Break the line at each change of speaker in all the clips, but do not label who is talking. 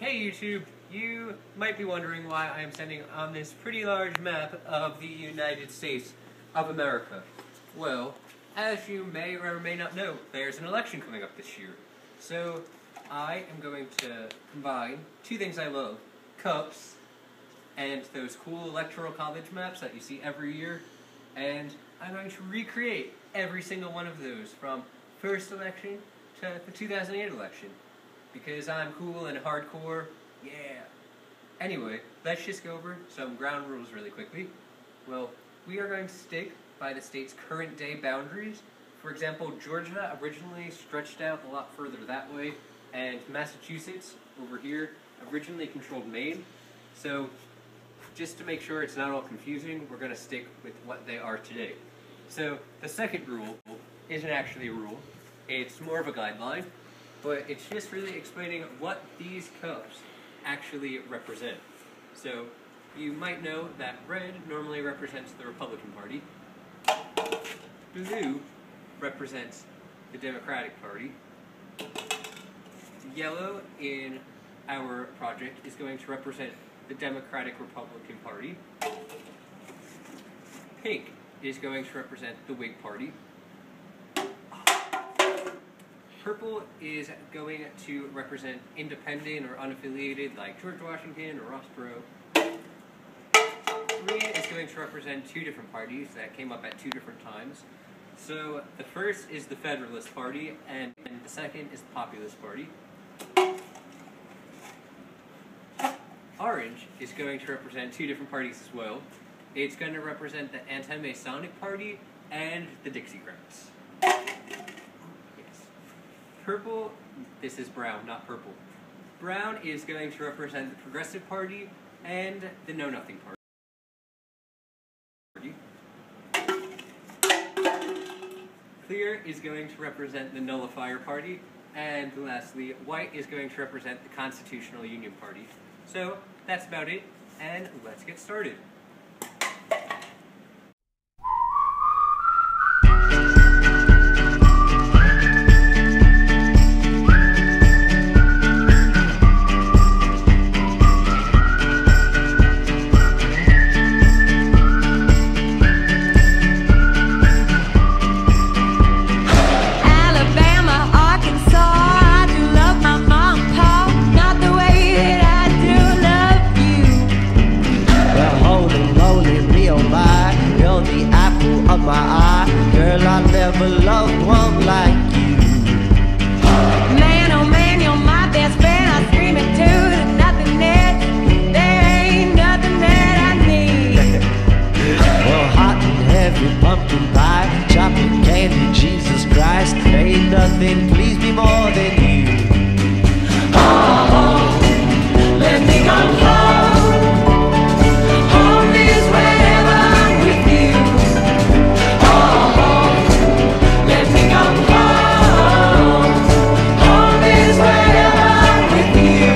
Hey YouTube, you might be wondering why I am sending on this pretty large map of the United States of America. Well, as you may or may not know, there's an election coming up this year. So, I am going to combine two things I love, cups, and those cool electoral college maps that you see every year, and I'm going to recreate every single one of those from first election to the 2008 election. Because I'm cool and hardcore, yeah. Anyway, let's just go over some ground rules really quickly. Well, we are going to stick by the state's current day boundaries. For example, Georgia originally stretched out a lot further that way, and Massachusetts, over here, originally controlled Maine. So, just to make sure it's not all confusing, we're going to stick with what they are today. So, the second rule isn't actually a rule, it's more of a guideline. But it's just really explaining what these cups actually represent. So, you might know that red normally represents the Republican Party, blue represents the Democratic Party, yellow in our project is going to represent the Democratic Republican Party, pink is going to represent the Whig Party, purple is going to represent independent or unaffiliated, like George Washington or Ross Perot. Green is going to represent two different parties that came up at two different times. So the first is the Federalist Party, and the second is the Populist Party. Orange is going to represent two different parties as well. It's going to represent the Anti-Masonic Party and the Dixiecrats. Purple, this is brown, not purple. Brown is going to represent the Progressive Party and the Know Nothing Party. Clear is going to represent the Nullifier Party. And lastly, white is going to represent the Constitutional Union Party. So, that's about it, and let's get started.
Nothing please me more than you. Oh, let me go home. Home is wherever I'm with you. Oh, let me go home. Home is wherever I'm with you.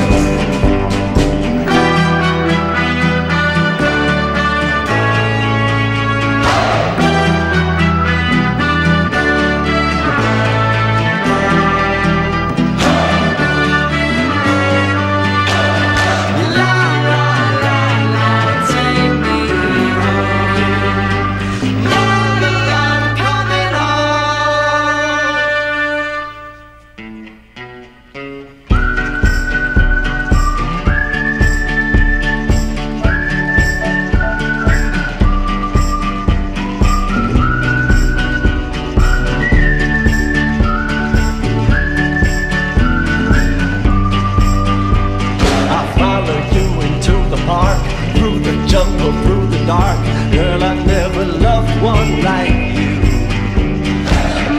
Through the jungle, through the dark, girl, I never loved one like you.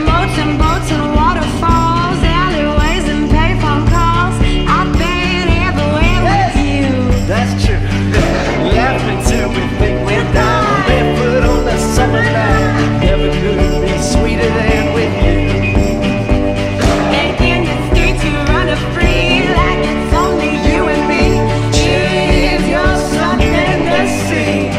Boats and boats and waterfalls, alleyways and payphone calls. I've been everywhere with you.
That's true. Laughing till we think we're down, barefoot on the summer night. Never could be sweeter than with you.
And in the streets you run free like it's only you and me. Cheers, you're something to see.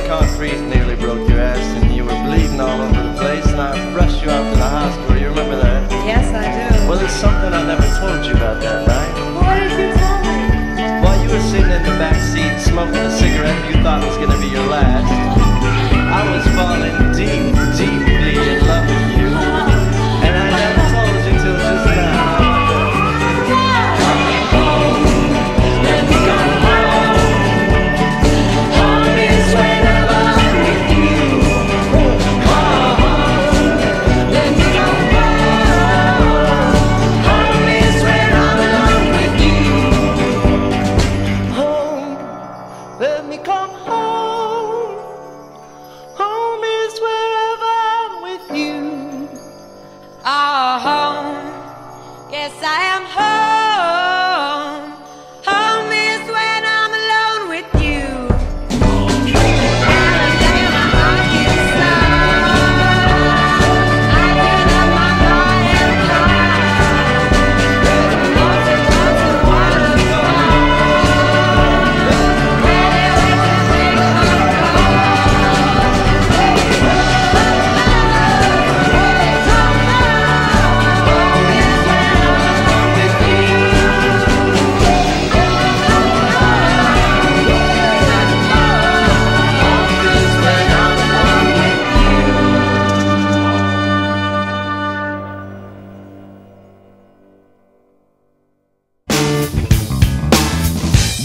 concrete nearly broke your ass and you were bleeding all over the place and I rushed you out to the hospital. You remember that?
Yes, I do.
Well, there's something I never told you about that night.
What did you tell me?
While you were sitting in the back seat smoking a cigarette you thought was going to be your last, I was falling deep, deeply in love with you. And I never told you till just now. Let me come home. Home is wherever I'm with you.
Oh, home. Yes, I am home. Home is when I'm alone with you. Alabama, Arkansas. I get up my car and car. Mountain, mountain, waterfall.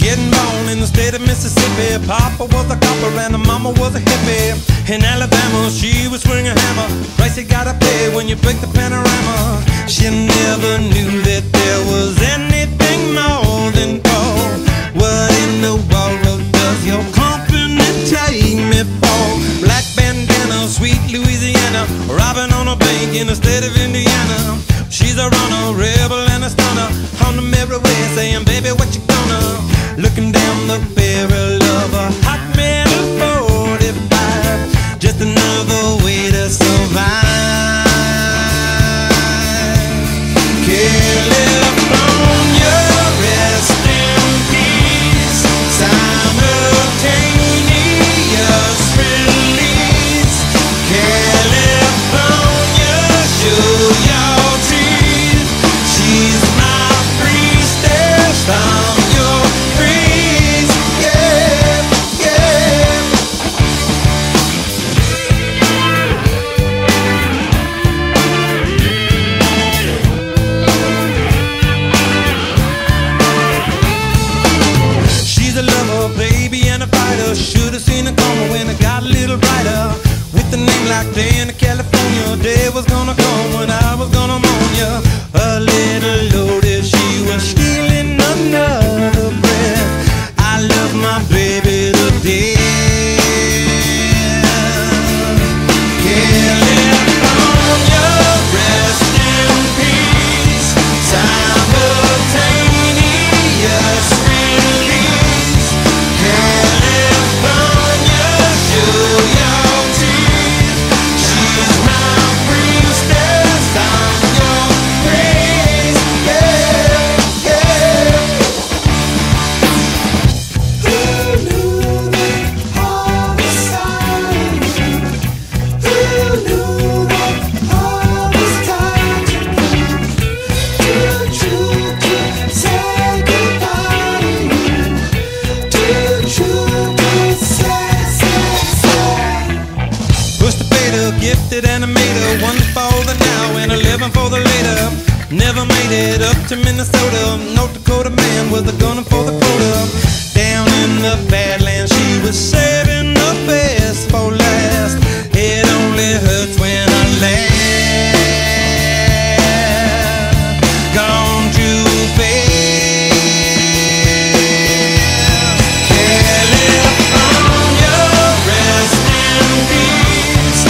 Getting born in the state of Mississippi, Papa was a copper and Mama was a hippie. In Alabama, she would swing a hammer. Price you gotta pay when you break the panorama. She never knew that there was anything more than gold. What in the world does your company take me for? Black bandana, sweet Louisiana, robbing on a bank in the state of Indiana. She's a runner, rebel and a stunner, on the merry way saying, baby, what you gonna? Looking down the barrel of a hot metal 45, just another way to survive. California, rest in peace. Simultaneous release. California, show your teeth. She's my priestess. I'm your priest. Yeah, yeah. She's a lover, baby, and a fighter. Should've seen her coming when it got a little brighter. With a name like Diana, California, day was gonna come when I was gonna mourn ya. A little loaded, she was stealing another breath. I love my baby to death. California, rest in peace. Simultaneous release. California, show your teeth. She's my priestess. I'm your priest. Yeah, yeah. Who knew that all this time? Who knew that all this time? Too true to say goodbye. Too true to say. Pushed the fader, gifted animator, one for the now and 11 for the later. Never made it up to Minnesota. North Dakota man was a gunner for the quota. Down in the Badlands, she was saving the best for last. It only hurts when I laugh. Gone too fast. California, rest in peace.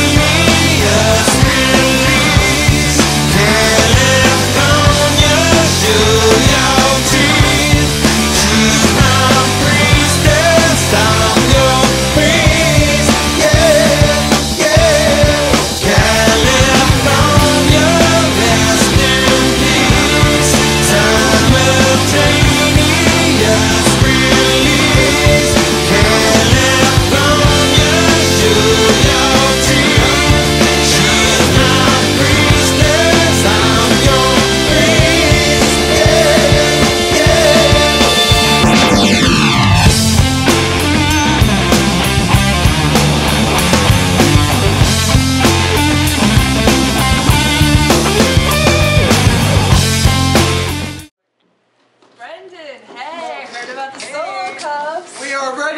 Simultaneous release. California, show your teeth. She's my priestess. I'm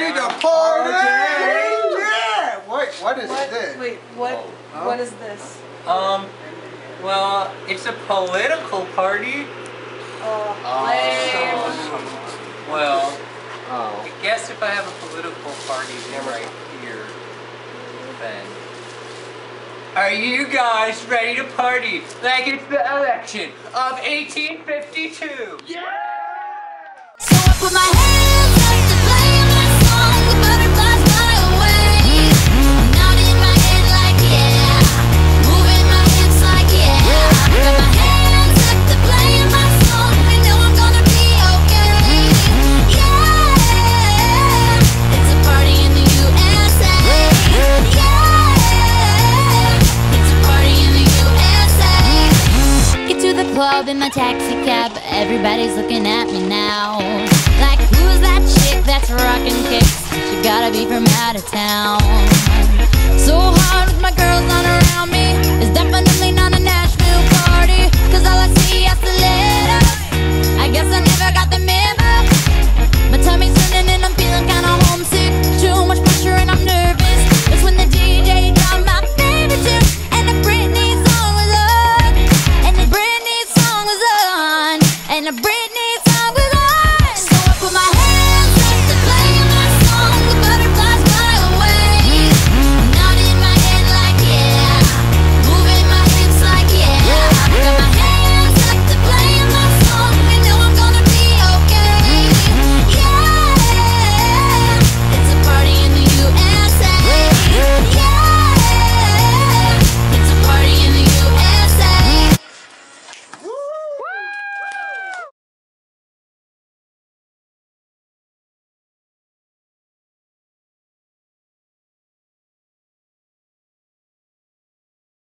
ready to party? Yeah! Wait, what is this?
Wait, what is this?
Well, it's a political party.
Lame.
Well,
Oh.
I guess if I have a political party right here, then. Are you guys ready to party like it's the election of 1852? Yeah!
So I put my hands up to play my song, the butterflies fly away. Nodding my head like yeah, moving my hips like yeah. Got my hands up to play my song, I know I'm gonna be okay. Yeah, it's a party in the USA. Yeah, it's a party in the USA. Get to the club in my taxi cab, everybody's looking at me now. Like, who's that chick that's rockin' kicks? She gotta be from out of town. So hard with my girls on around me, it's definitely